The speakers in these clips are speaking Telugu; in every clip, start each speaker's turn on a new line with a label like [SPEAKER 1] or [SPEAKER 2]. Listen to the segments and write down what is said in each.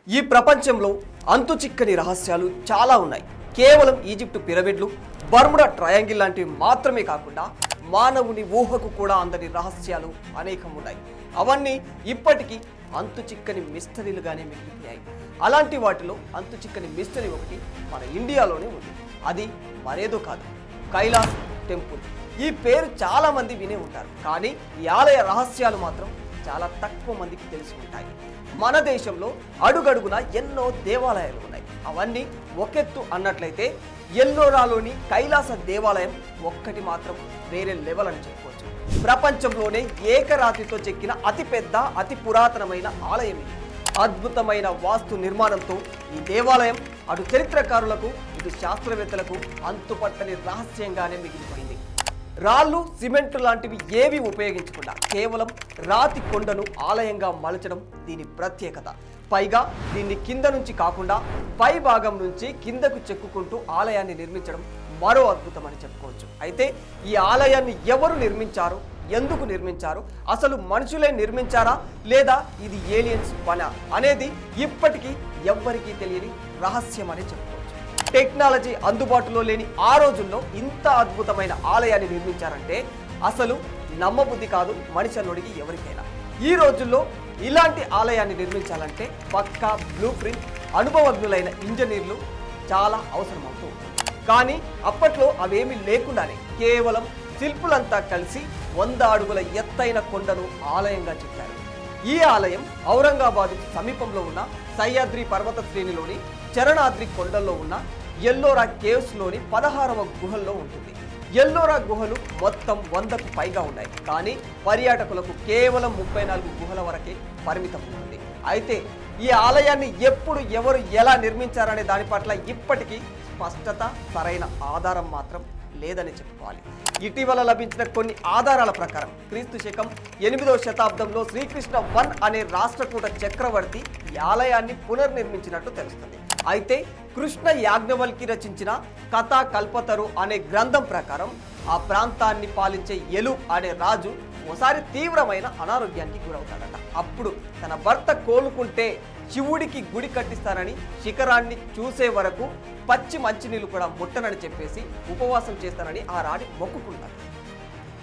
[SPEAKER 1] ఈ ప్రపంచంలో అంతుచిక్కని రహస్యాలు చాలా ఉన్నాయి. కేవలం ఈజిప్టు పిరమిడ్లు, బర్ముడా ట్రయాంగిల్ లాంటివి మాత్రమే కాకుండా మానవుని ఊహకు కూడా అందని రహస్యాలు అనేకం ఉన్నాయి. అవన్నీ ఇప్పటికీ అంతుచిక్కని మిస్టరీలుగానే మిగిలిపోయాయి. అలాంటి వాటిలో అంతుచిక్కని మిస్టరీ ఒకటి మన ఇండియాలోనే ఉంది. అది మరేదో కాదు, కైలాస్ టెంపుల్. ఈ పేరు చాలా మంది వినే ఉంటారు, కానీ ఈ ఆలయ రహస్యాలు మాత్రం చాలా తక్కువ మందికి తెలిసి ఉంటాయి. మన దేశంలో అడుగడుగున ఎన్నో దేవాలయాలు ఉన్నాయి. అవన్నీ ఒకెత్తు అన్నట్లయితే ఎల్లోరాలోని కైలాస దేవాలయం ఒక్కటి మాత్రం వేరే లెవెల్ అని చెప్పుకోవచ్చు. ప్రపంచంలోనే ఏకరాతితో చెక్కిన అతిపెద్ద అతి పురాతనమైన ఆలయం ఇది. అద్భుతమైన వాస్తు నిర్మాణంతో ఈ దేవాలయం అటు చరిత్రకారులకు ఇటు శాస్త్రవేత్తలకు అంతుపట్టని రహస్యంగానే మిగిలిపోయింది. రాళ్ళు, సిమెంట్ లాంటివి ఏవి ఉపయోగించకుండా కేవలం రాతి కొండను ఆలయంగా మలచడం దీని ప్రత్యేకత. పైగా దీన్ని కింద నుంచి కాకుండా పై భాగం నుంచి కిందకు చెక్కుకుంటూ ఆలయాన్ని నిర్మించడం మరో అద్భుతం అని చెప్పుకోవచ్చు. అయితే ఈ ఆలయాన్ని ఎవరు నిర్మించారు, ఎందుకు నిర్మించారు, అసలు మనుషులే నిర్మించారా లేదా ఇది ఏలియన్స్ పనా అనేది ఇప్పటికీ ఎవ్వరికీ తెలియని రహస్యం అని చెప్పుకోవచ్చు. టెక్నాలజీ అందుబాటులో లేని ఆ రోజుల్లో ఇంత అద్భుతమైన ఆలయాన్ని నిర్మించారంటే అసలు నమ్మబుద్ధి కాదు మనిషిలోడికి ఎవరికైనా. ఈ రోజుల్లో ఇలాంటి ఆలయాన్ని నిర్మించాలంటే పక్కా బ్లూ ప్రింట్, అనుభవజ్ఞులైన ఇంజనీర్లు చాలా అవసరమవుతూ ఉంటుంది. కానీ అప్పట్లో అవేమీ లేకుండానే కేవలం శిల్పులంతా కలిసి 100 అడుగుల ఎత్తైన కొండను ఆలయంగా చెప్పారు. ఈ ఆలయం ఔరంగాబాద్ సమీపంలో ఉన్న సహ్యాద్రి పర్వత శ్రేణిలోని చరణాద్రి కొండల్లో ఉన్న ఎల్లోరా కేవ్స్లోని 16వ గుహల్లో ఉంటుంది. ఎల్లోరా గుహలు మొత్తం 100కు పైగా ఉన్నాయి, కానీ పర్యాటకులకు కేవలం 34 గుహల వరకే పరిమితం ఉంటుంది. అయితే ఈ ఆలయాన్ని ఎప్పుడు, ఎవరు, ఎలా నిర్మించారనే దాని పట్ల ఇప్పటికీ స్పష్టత, సరైన ఆధారం మాత్రం లేదని చెప్పుకోవాలి. ఇటీవల లభించిన కొన్ని ఆధారాల ప్రకారం క్రీస్తు శకం 8వ శతాబ్దంలో శ్రీకృష్ణ వన్ అనే రాష్ట్రకూట చక్రవర్తి ఈ ఆలయాన్ని పునర్నిర్మించినట్టు తెలుస్తుంది. అయితే కృష్ణ యాజ్ఞవల్కి రచించిన కథా కల్పతరు అనే గ్రంథం ప్రకారం ఆ ప్రాంతాన్ని పాలించే ఎలు అనే రాజు ఓసారి తీవ్రమైన అనారోగ్యానికి గురవుతాడట. అప్పుడు తన భర్త కోలుకుంటే శివుడికి గుడి కట్టిస్తానని శిఖరాన్ని చూసే వరకు పచ్చి మంచినీళ్ళు కూడా ముట్టనని చెప్పేసి ఉపవాసం చేస్తానని ఆ రాణి మొక్కుకున్నాడు.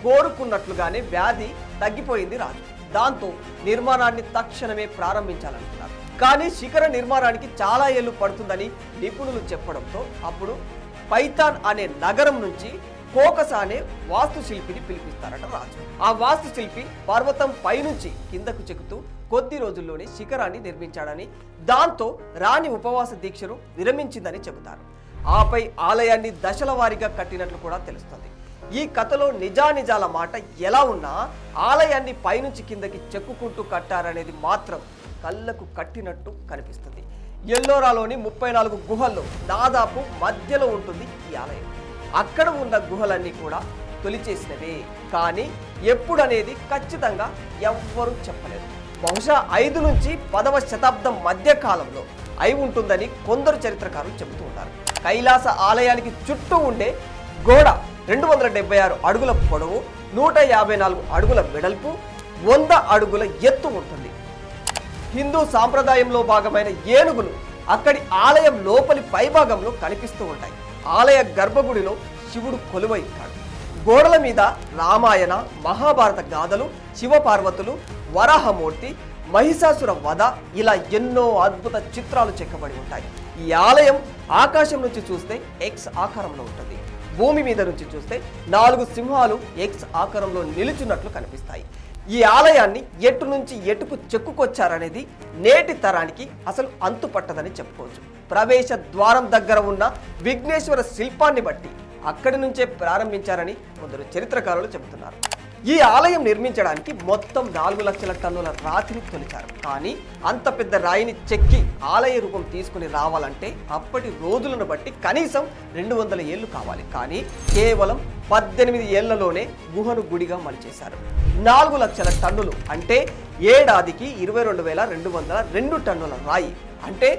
[SPEAKER 1] కోరుకున్నట్లుగానే వ్యాధి తగ్గిపోయింది రాజు. దాంతో నిర్మాణాన్ని తక్షణమే ప్రారంభించాలనుకున్నారు. కానీ శిఖర నిర్మాణానికి చాలా ఏళ్ళు పడుతుందని నిపుణులు చెప్పడంతో అప్పుడు పైథాన్ అనే నగరం నుంచి కోకస అనే వాస్తుశిల్పిని పిలిపిస్తారట రాజు. ఆ వాస్తుశిల్పి పర్వతం పైనుంచి కిందకు చెక్కుతూ కొద్ది రోజుల్లోనే శిఖరాన్ని నిర్మించాడని, దాంతో రాణి ఉపవాస దీక్షను విరమించిందని చెబుతారు. ఆపై ఆలయాన్ని దశల వారీగా కట్టినట్లు కూడా తెలుస్తుంది. ఈ కథలో నిజానిజాల మాట ఎలా ఉన్నా ఆలయాన్ని పైనుంచి కిందకి చెక్కుకుంటూ కట్టారనేది మాత్రం కళ్ళకు కట్టినట్టు కనిపిస్తుంది. ఎల్లోరాలోని 34 గుహల్లో దాదాపు మధ్యలో ఉంటుంది ఈ ఆలయం. అక్కడ ఉన్న గుహలన్నీ కూడా తొలిచేసినవే, కానీ ఎప్పుడనేది ఖచ్చితంగా ఎవ్వరూ చెప్పలేదు. బహుశా 5 నుంచి 10వ శతాబ్దం మధ్య కాలంలో అయి ఉంటుందని కొందరు చరిత్రకారులు చెబుతూ ఉంటారు. కైలాస ఆలయానికి చుట్టూ ఉండే గోడ 276 అడుగుల పొడవు, 154 అడుగుల వెడల్పు, 100 అడుగుల ఎత్తు ఉంటుంది. హిందూ సాంప్రదాయంలో భాగమైన ఏనుగులు అక్కడి ఆలయం లోపలి పైభాగంలో కనిపిస్తూ ఉంటాయి. ఆలయ గర్భగుడిలో శివుడు కొలువై ఉంటాడు. గోడల మీద రామాయణ, మహాభారత గాథలు, శివపార్వతులు, వరాహమూర్తి, మహిషాసుర వధ ఇలా ఎన్నో అద్భుత చిత్రాలు చెక్కబడి ఉంటాయి. ఈ ఆలయం ఆకాశం నుంచి చూస్తే ఎక్స్ ఆకారంలో ఉంటుంది. భూమి మీద నుంచి చూస్తే 4 సింహాలు ఎక్స్ ఆకారంలో నిలుచున్నట్లు కనిపిస్తాయి. ఈ ఆలయాన్ని ఎటు నుంచి ఎటుకు చెక్కుకొచ్చారనేది నేటి తరానికి అసలు అంతుపట్టదని చెప్పుకోవచ్చు. ప్రవేశ ద్వారం దగ్గర ఉన్న విఘ్నేశ్వర శిల్పాన్ని బట్టి అక్కడి నుంచే ప్రారంభించారని కొందరు చరిత్రకారులు చెబుతున్నారు. ఈ ఆలయం నిర్మించడానికి మొత్తం 4 లక్షల టన్నుల రాతిని తొలిచారు. కానీ అంత పెద్ద రాయిని చెక్కి ఆలయ రూపం తీసుకుని రావాలంటే అప్పటి రోజులను బట్టి కనీసం 200 ఏళ్ళు కావాలి. కానీ కేవలం 18 ఏళ్లలోనే గుహను గుడిగా మలిచేశారు. 4 లక్షల టన్నులు అంటే ఏడాదికి 22,202 టన్నుల రాయి. అంటే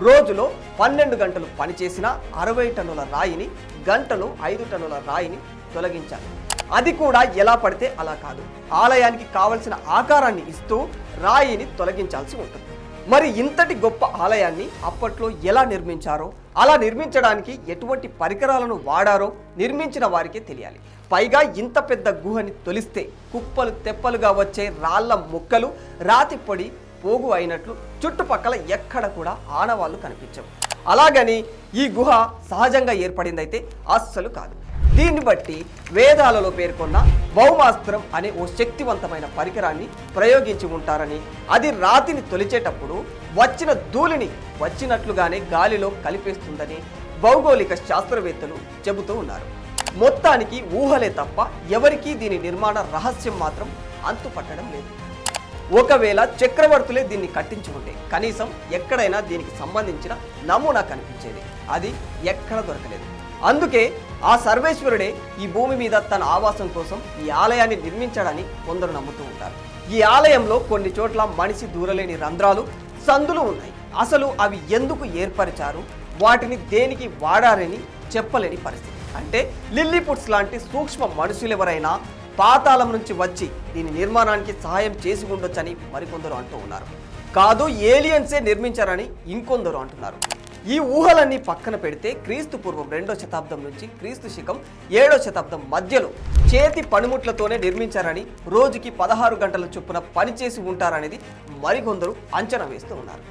[SPEAKER 1] రోజులో 12 గంటలు పనిచేసిన 60 టన్నుల రాయిని, గంటలో 5 టన్నుల రాయిని తొలగించారు. అది కూడా ఎలా పడితే అలా కాదు, ఆలయానికి కావలసిన ఆకారాన్ని ఇస్తూ రాయిని తొలగించాల్సి ఉంటుంది. మరి ఇంతటి గొప్ప ఆలయాన్ని అప్పట్లో ఎలా నిర్మించారో, అలా నిర్మించడానికి ఎటువంటి పరికరాలను వాడారో నిర్మించిన వారికే తెలియాలి. పైగా ఇంత పెద్ద గుహని తొలిస్తే కుప్పలు తెప్పలుగా వచ్చే రాళ్ల ముక్కలు రాతి పొడి పోగు అయినట్లు చుట్టుపక్కల ఎక్కడ కూడా ఆనవాళ్లు కనిపించవు. అలాగని ఈ గుహ సహజంగా ఏర్పడిందైతే అస్సలు కాదు. దీన్ని బట్టి వేదాలలో పేర్కొన్న భౌమాస్త్రం అనే ఓ శక్తివంతమైన పరికరాన్ని ప్రయోగించి ఉంటారని, అది రాతిని తొలిచేటప్పుడు వచ్చిన ధూళిని వచ్చినట్లుగానే గాలిలో కలిపేస్తుందని భౌగోళిక శాస్త్రవేత్తలు చెబుతూ ఉన్నారు. మొత్తానికి ఊహలే తప్ప ఎవరికీ దీని నిర్మాణ రహస్యం మాత్రం అంతుపట్టడం లేదు. ఒకవేళ చక్రవర్తులే దీన్ని కట్టించి ఉంటే కనీసం ఎక్కడైనా దీనికి సంబంధించిన నమూనా కనిపించేది. అది ఎక్కడ దొరకలేదు. అందుకే ఆ సర్వేశ్వరుడే ఈ భూమి మీద తన ఆవాసం కోసం ఈ ఆలయాన్ని నిర్మించాడని కొందరు నమ్ముతూ ఉంటారు. ఈ ఆలయంలో కొన్ని చోట్ల మనిషి దూరలేని రంధ్రాలు, సందులు ఉన్నాయి. అసలు అవి ఎందుకు ఏర్పరిచారు, వాటిని దేనికి వాడారని చెప్పలేని పరిస్థితి. అంటే లిల్లీపుట్స్ లాంటి సూక్ష్మ మనుషులెవరైనా పాతాళం నుంచి వచ్చి దీని నిర్మాణానికి సహాయం చేసి ఉండొచ్చని మరికొందరు అంటూ ఉన్నారు. కాదు, ఏలియన్సే నిర్మించారని ఇంకొందరు అంటున్నారు. ఈ ఊహలన్నీ పక్కన పెడితే క్రీస్తు పూర్వం 2వ శతాబ్దం నుంచి క్రీస్తు శకం 7వ శతాబ్దం మధ్యలో చేతి పనిముట్లతోనే నిర్మించారని, రోజుకి 16 గంటల చొప్పున పనిచేసి ఉంటారనేది మరికొందరు అంచనా వేస్తూ ఉన్నారు.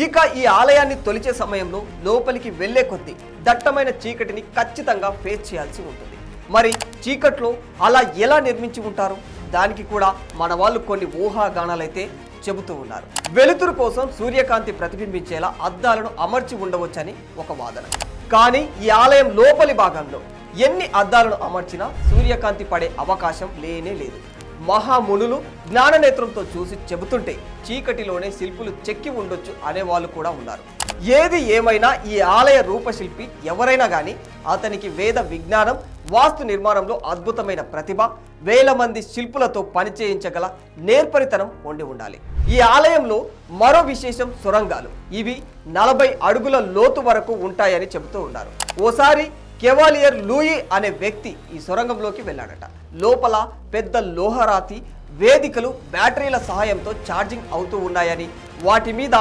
[SPEAKER 1] ఇక ఈ ఆలయాన్ని తొలిచే సమయంలో లోపలికి వెళ్లే కొద్దీ దట్టమైన చీకటిని ఖచ్చితంగా ఫేస్ చేయాల్సి ఉంటుంది. మరి చీకట్లో అలా ఎలా నిర్మించి ఉంటారు? దానికి కూడా మన వాళ్ళు కొన్ని ఊహాగానాలైతే చెబుతూ ఉన్నారు. వెలుతురు కోసం సూర్యకాంతి ప్రతిబింబించేలా అద్దాలను అమర్చి ఉండవచ్చని ఒక వాదన. కానీ ఈ ఆలయం లోపలి భాగంలో ఎన్ని అద్దాలను అమర్చినా సూర్యకాంతి పడే అవకాశం లేనే లేదు. మహామునులు జ్ఞాననేత్రంతో చూసి చెబుతుంటే చీకటిలోనే శిల్పులు చెక్కి ఉండొచ్చు అనేవాళ్ళు కూడా ఉన్నారు. ఏది ఏమైనా ఈ ఆలయ రూపశిల్పి ఎవరైనా కానీ అతనికి వేద విజ్ఞానం, వాస్తు నిర్మాణంలో అద్భుతమైన ప్రతిభ, వేల మంది శిల్పులతో పనిచేయించగల నేర్పరితనం ఉండి ఉండాలి. ఈ ఆలయంలో మరో విశేషం సొరంగాలు. ఇవి 40 అడుగుల లోతు వరకు ఉంటాయని చెబుతూ ఉన్నారు. ఓసారి కెవాలియర్ లూయి అనే వ్యక్తి ఈ సొరంగంలోకి వెళ్ళాడట. లోపల పెద్ద లోహరాతి వేదికలు బ్యాటరీల సహాయంతో ఛార్జింగ్ అవుతూ ఉన్నాయని, వాటి మీద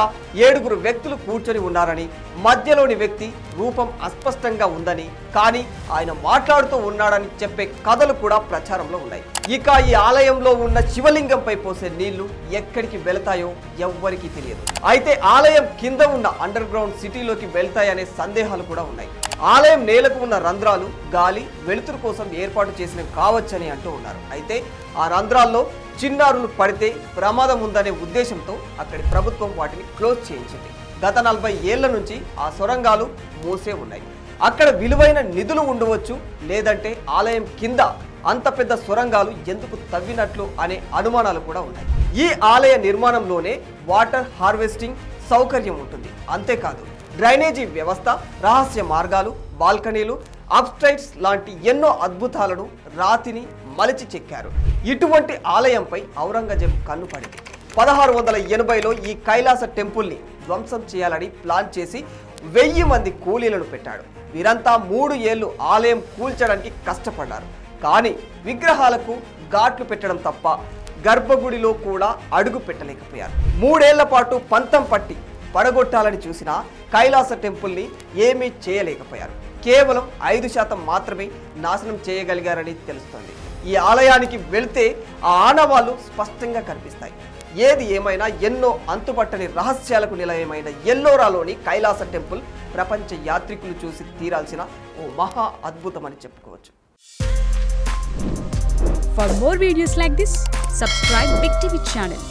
[SPEAKER 1] 7 వ్యక్తులు కూర్చొని ఉన్నారని, మధ్యలోని వ్యక్తి రూపం అస్పష్టంగా ఉందని, కానీ ఆయన మాట్లాడుతూ ఉన్నాడని చెప్పే కథలు కూడా ప్రచారంలో ఉన్నాయి. ఇక ఈ ఆలయంలో ఉన్న శివలింగంపై పోసే నీళ్లు ఎక్కడికి వెళతాయో ఎవ్వరికీ తెలియదు. అయితే ఆలయం కింద ఉన్న అండర్ గ్రౌండ్ సిటీలోకి వెళ్తాయనే సందేహాలు కూడా ఉన్నాయి. ఆలయం నేలకు ఉన్న రంధ్రాలు గాలి, వెలుతురు కోసం ఏర్పాటు చేసినవి కావచ్చని అంటూ ఉన్నారు. అయితే ఆ రంధ్రాల్లో చిన్నారులు పడితే ప్రమాదం ఉందనే ఉద్దేశంతో అక్కడి ప్రభుత్వం వాటిని క్లోజ్ చేయించింది. గత 40 ఏళ్ల నుంచి ఆ సొరంగాలు మూసే ఉన్నాయి. అక్కడ విలువైన నిధులు ఉండవచ్చు, లేదంటే ఆలయం కింద అంత పెద్ద సొరంగాలు ఎందుకు తవ్వినట్లు అనే అనుమానాలు కూడా ఉన్నాయి. ఈ ఆలయ నిర్మాణంలోనే వాటర్ హార్వెస్టింగ్ సౌకర్యం ఉంటుంది. అంతేకాదు డ్రైనేజీ వ్యవస్థ, రహస్య మార్గాలు, బాల్కనీలు, అప్స్టైట్స్ లాంటి ఎన్నో అద్భుతాలను రాతిని మలిచి చెక్కారు. ఇటువంటి ఆలయంపై ఔరంగజేబు కన్ను పడింది. 1680లో ఈ కైలాస టెంపుల్ని ధ్వంసం చేయాలని ప్లాన్ చేసి 1000 మంది కూలీలను పెట్టాడు. వీరంతా 3 ఏళ్లు ఆలయం కూల్చడానికి కష్టపడ్డారు. కానీ విగ్రహాలకు ఘాట్లు పెట్టడం తప్ప గర్భగుడిలో కూడా అడుగు పెట్టలేకపోయారు. 3 ఏళ్ల పాటు పంతం పట్టి పడగొట్టాలని చూసినా కైలాస టెంపుల్ని ఏమీ చేయలేకపోయారు. కేవలం 5% మాత్రమే నాశనం చేయగలిగారని తెలుస్తోంది. ఈ ఆలయానికి వెళ్తే ఆ ఆనవాళ్లు స్పష్టంగా కనిపిస్తాయి. ఏది ఏమైనా ఎన్నో అంతుపట్టని రహస్యాలకు నిలయమైన ఎల్లోరాలోని కైలాస టెంపుల్ ప్రపంచ యాత్రికులు చూసి తీరాల్సిన ఓ మహా అద్భుతమని చెప్పుకోవచ్చు.
[SPEAKER 2] For more videos like this, subscribe Big TV channel.